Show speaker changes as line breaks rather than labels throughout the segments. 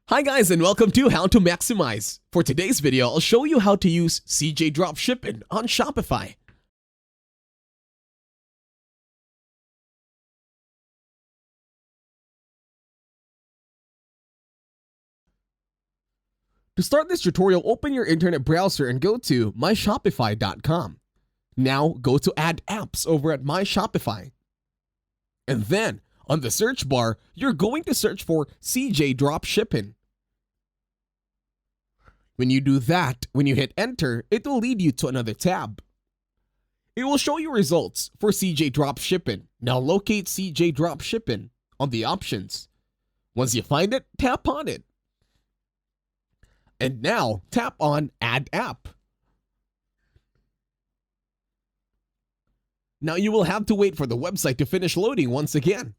Hi guys and welcome to How to Maximize. For today's video, I'll show you how to use CJ Dropshipping on Shopify. To start this tutorial, open your internet browser and go to myshopify.com. Now go to Add Apps over at My Shopify. And then, on the search bar, you're going to search for CJ Dropshipping. When you do that, when you hit enter, it will lead you to another tab. It will show you results for CJ Dropshipping. Now locate CJ Dropshipping on the options. Once you find it, tap on it. And now tap on Add App. Now you will have to wait for the website to finish loading once again.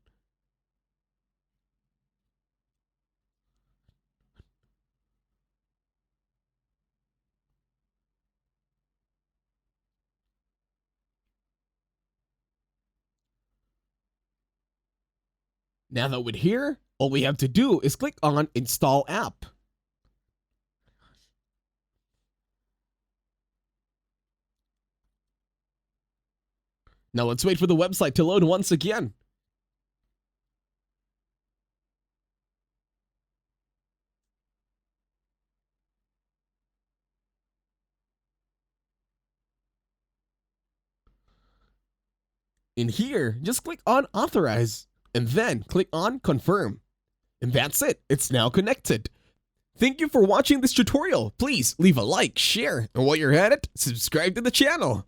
Now that we're here, all we have to do is click on Install App. Now let's wait for the website to load once again. In here, just click on Authorize and then click on Confirm. And that's it, it's now connected. Thank you for watching this tutorial. Please leave a like, share, and while you're at it, subscribe to the channel.